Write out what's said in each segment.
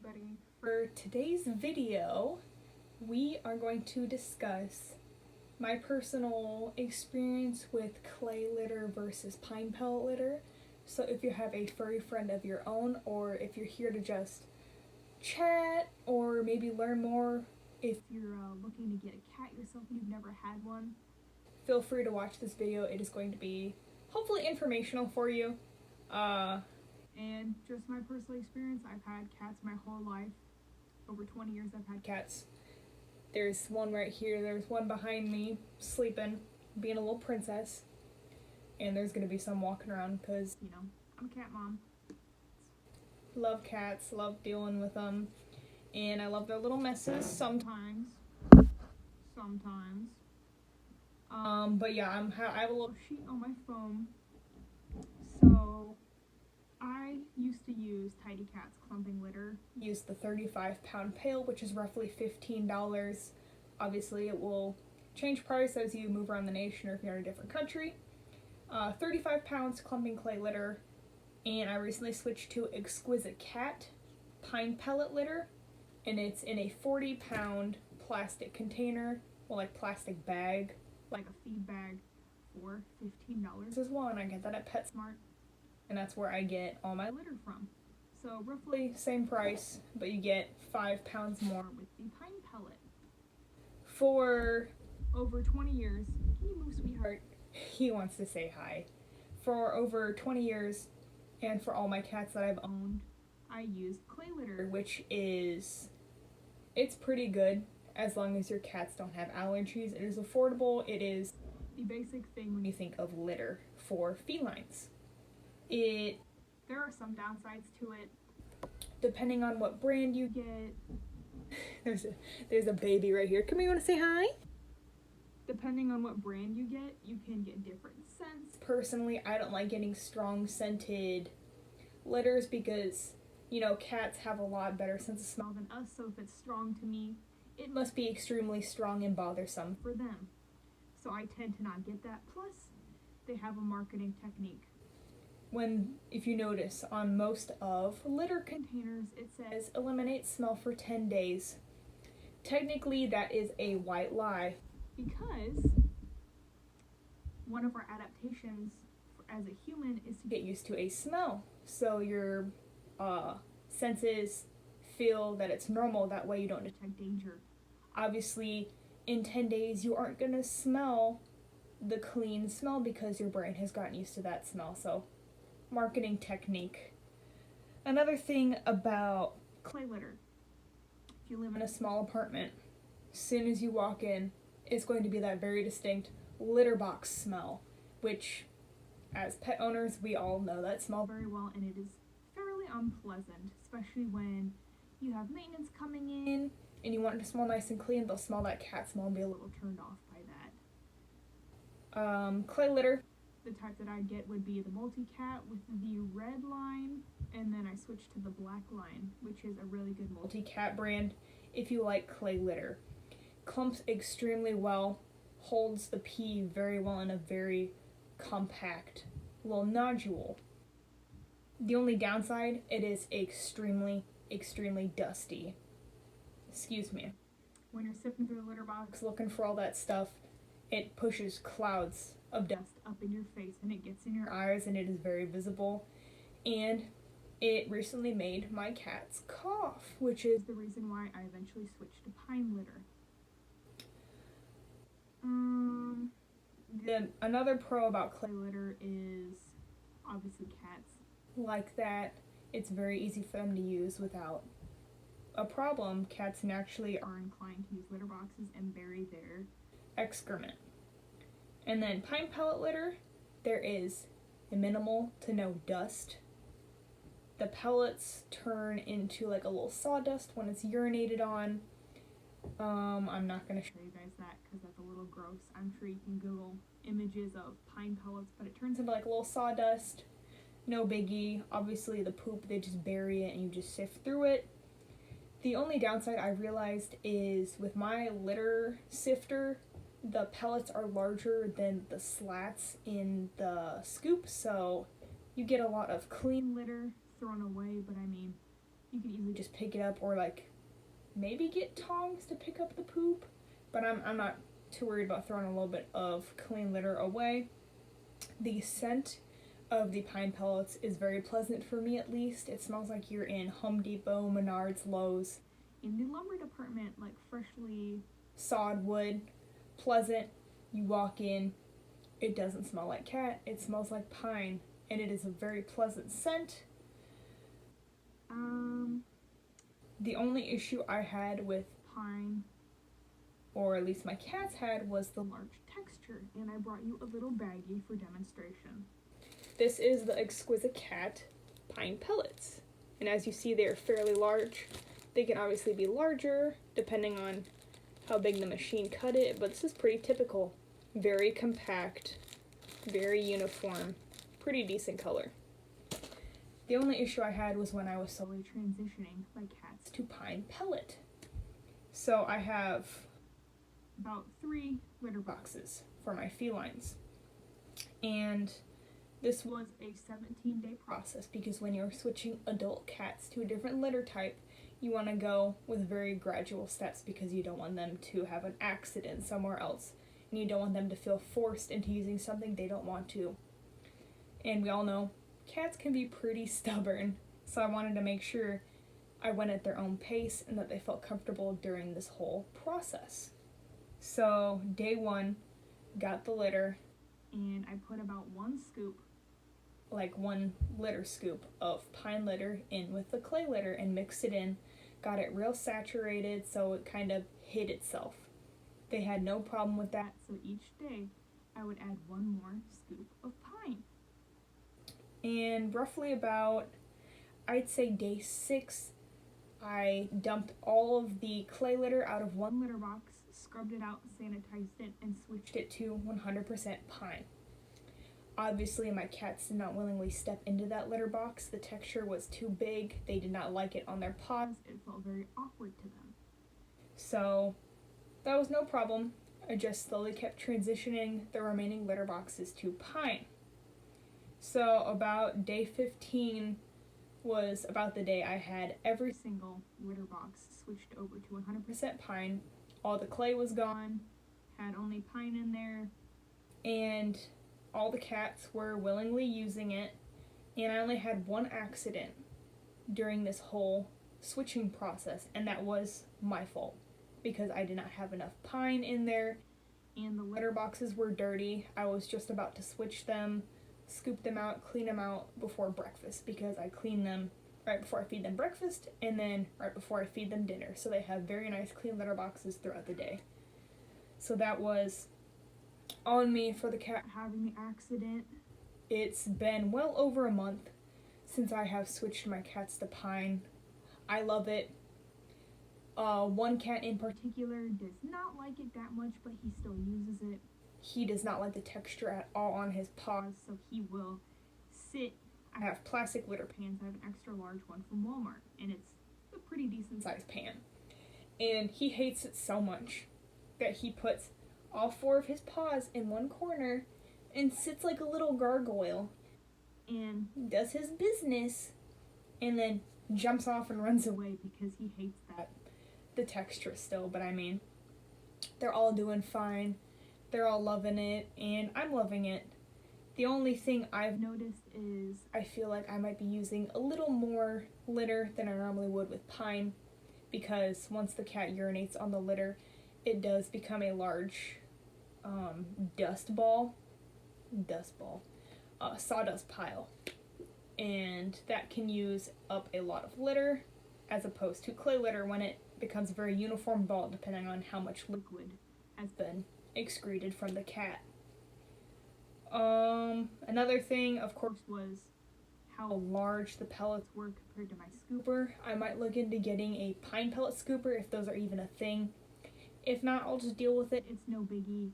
everybody. For today's video, we are going to discuss my personal experience with clay litter versus pine pellet litter. So if you have a furry friend of your own, or if you're here to just chat or maybe learn more, if you're looking to get a cat yourself and you've never had one, feel free to watch this video. It is going to be hopefully informational for you. And just my personal experience, I've had cats my whole life. Over 20 years I've had cats. There's one right here, there's one behind me, sleeping, being a little princess. And there's gonna be some walking around because, you know, I'm a cat mom. Love cats, love dealing with them. And I love their little messes sometimes. But yeah, I have a little sheet on my phone. So I used to use Tidy Cat's clumping litter. Use the 35-pound pail, which is roughly $15. Obviously, it will change price as you move around the nation or if you're in a different country. 35 pounds clumping clay litter, and I recently switched to Exquisite Cat pine pellet litter, and it's in a 40-pound plastic container, well, like plastic bag, like a feed bag, for $15 as well, and I get that at PetSmart. And that's where I get all my litter from. So roughly same price, but you get 5 pounds more with the pine pellet. For over 20 years, can you move, sweetheart? He wants to say hi. For over 20 years, and for all my cats that I've owned, I used clay litter, which is, it's pretty good as long as your cats don't have allergies. It is affordable. It is the basic thing when you think of litter for felines. There are some downsides to it, depending on what brand you get. There's a baby right here. Come here, you want to say hi? Depending on what brand you get, you can get different scents. Personally, I don't like getting strong scented litters because, you know, cats have a lot better sense of smell than us, so if it's strong to me, it must be extremely strong and bothersome for them. So I tend to not get that. Plus, they have a marketing technique. If you notice, on most of litter containers, it says eliminate smell for 10 days. Technically, that is a white lie, because one of our adaptations as a human is to get used to a smell. So your senses feel that it's normal, that way you don't detect danger. Obviously, in 10 days, you aren't gonna smell the clean smell because your brain has gotten used to that smell. So marketing technique. Another thing about clay litter, if you live in a small apartment, as soon as you walk in, it's going to be that very distinct litter box smell, which as pet owners, we all know that smell very well, and it is fairly unpleasant, especially when you have maintenance coming in and you want it to smell nice and clean. They'll smell that cat smell and be a little turned off by that. Clay litter, the type that I'd get would be the multi-cat with the red line, and then I switched to the black line, which is a really good multi-cat brand if you like clay litter. Clumps extremely well, holds the pee very well in a very compact little nodule. The only downside, it is extremely dusty. Excuse me. When you're sifting through the litter box looking for all that stuff, it pushes clouds of dust up in your face and it gets in your eyes and it is very visible. And it recently made my cats cough, which is the reason why I eventually switched to pine litter. Another pro about clay litter is obviously cats like that. It's very easy for them to use without a problem. Cats naturally are inclined to use litter boxes and bury their excrement. And then pine pellet litter, there is minimal to no dust. The pellets turn into like a little sawdust when it's urinated on. I'm not going to show you guys that because that's a little gross. I'm sure you can Google images of pine pellets, but it turns into like a little sawdust. No biggie. Obviously the poop, they just bury it and you just sift through it. The only downside I realized is with my litter sifter, the pellets are larger than the slats in the scoop, so you get a lot of clean litter thrown away, but I mean, you can easily just pick it up, or like maybe get tongs to pick up the poop, but I'm not too worried about throwing a little bit of clean litter away. The scent of the pine pellets is very pleasant for me, at least. It smells like you're in Home Depot, Menards, Lowe's. In the lumber department, like freshly sawed wood, pleasant. You walk in, it doesn't smell like cat, it smells like pine, and it is a very pleasant scent. The only issue I had with pine, or at least my cats had, was the large texture, and I brought you a little baggie for demonstration. This is the Exquisite Cat pine pellets, and as you see, they're fairly large. They can obviously be larger depending on how big the machine cut it, but this is pretty typical. Very compact, very uniform, pretty decent color. The only issue I had was when I was slowly transitioning my cats to pine pellet. So I have about 3 litter boxes for my felines. And this was a 17-day process, because when you're switching adult cats to a different litter type, you want to go with very gradual steps, because you don't want them to have an accident somewhere else, and you don't want them to feel forced into using something they don't want to. And we all know cats can be pretty stubborn, so I wanted to make sure I went at their own pace and that they felt comfortable during this whole process. So day 1, got the litter, and I put about 1 scoop, like 1 litter scoop of pine litter in with the clay litter and mixed it in. Got it real saturated so it kind of hid itself. They had no problem with that, so each day I would add 1 more scoop of pine. And roughly about, I'd say day 6, I dumped all of the clay litter out of 1 litter box, scrubbed it out, sanitized it, and switched it to 100% pine. Obviously, my cats did not willingly step into that litter box. The texture was too big. They did not like it on their paws. It felt very awkward to them. So that was no problem. I just slowly kept transitioning the remaining litter boxes to pine. So about day 15 was about the day I had every single litter box switched over to 100% pine. All the clay was gone, had only pine in there, and all the cats were willingly using it, and I only had 1 accident during this whole switching process, and that was my fault, because I did not have enough pine in there, and the litter boxes were dirty. I was just about to switch them, scoop them out, clean them out before breakfast, because I clean them right before I feed them breakfast and then right before I feed them dinner, so they have very nice clean litter boxes throughout the day. So that was on me for the cat having the accident. It's been well over a month since I have switched my cats to pine. I love it. 1 cat in particular does not like it that much, but he still uses it. He does not like the texture at all on his paws, so he will sit. I have plastic litter pans. I have an extra large one from Walmart, and it's a pretty decent sized pan. And he hates it so much that he puts all 4 of his paws in one corner and sits like a little gargoyle and does his business, and then jumps off and runs away because he hates the texture still. But I mean, they're all doing fine. They're all loving it, and I'm loving it. The only thing I've noticed is I feel like I might be using a little more litter than I normally would with pine, because once the cat urinates on the litter, it does become a large sawdust pile, and that can use up a lot of litter, as opposed to clay litter when it becomes a very uniform ball depending on how much liquid has been excreted from the cat. Another thing, of course, was how large the pellets were compared to my scooper. I might look into getting a pine pellet scooper if those are even a thing. If not, I'll just deal with it. It's no biggie.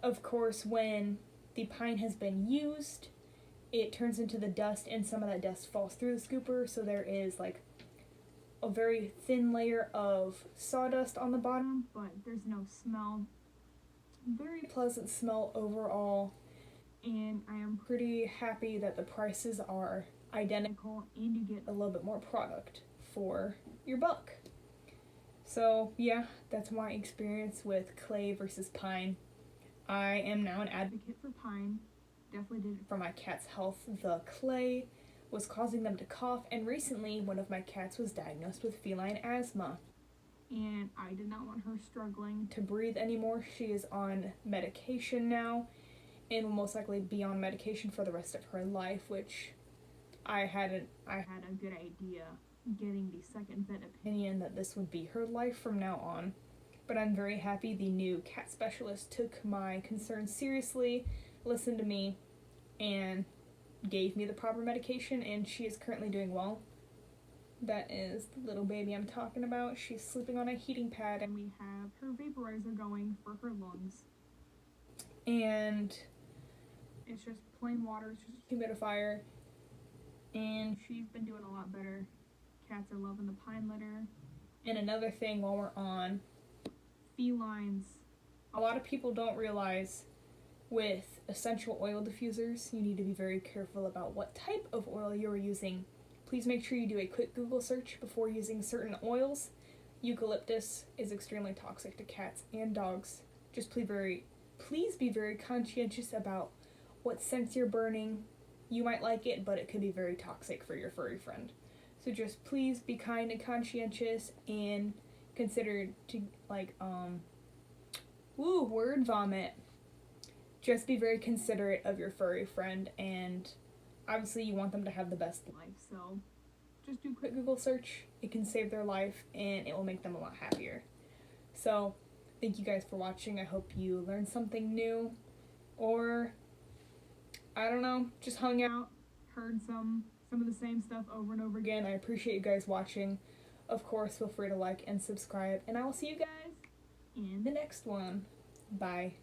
Of course, when the pine has been used, it turns into the dust, and some of that dust falls through the scooper, so there is like a very thin layer of sawdust on the bottom, but there's no smell. Very pleasant smell overall, and I am pretty happy that the prices are identical and you get a little bit more product for your buck. So yeah, that's my experience with clay versus pine. I am now an advocate for pine. Definitely did it for my cat's health. The clay was causing them to cough, and recently one of my cats was diagnosed with feline asthma. And I did not want her struggling to breathe anymore. She is on medication now and will most likely be on medication for the rest of her life, which I had a good idea getting the second vet opinion that this would be her life from now on. But I'm very happy the new cat specialist took my concerns seriously, listened to me, and gave me the proper medication, and she is currently doing well. That is the little baby I'm talking about. She's sleeping on a heating pad, and we have her vaporizer going for her lungs. And it's just plain water, it's just a humidifier, and she's been doing a lot better. Cats are loving the pine litter. And another thing while we're on felines, a lot of people don't realize with essential oil diffusers, you need to be very careful about what type of oil you're using. Please make sure you do a quick Google search before using certain oils. Eucalyptus is extremely toxic to cats and dogs. Just please be very conscientious about what scents you're burning. You might like it, but it could be very toxic for your furry friend. So just please be kind and conscientious and consider to word vomit. Just be very considerate of your furry friend, and obviously you want them to have the best life, so just do a quick Google search. It can save their life and it will make them a lot happier. So thank you guys for watching. I hope you learned something new, or I don't know, just hung out, heard some of the same stuff over and over again. I appreciate you guys watching. Of course, feel free to like and subscribe, and I will see you guys in the next one. Bye.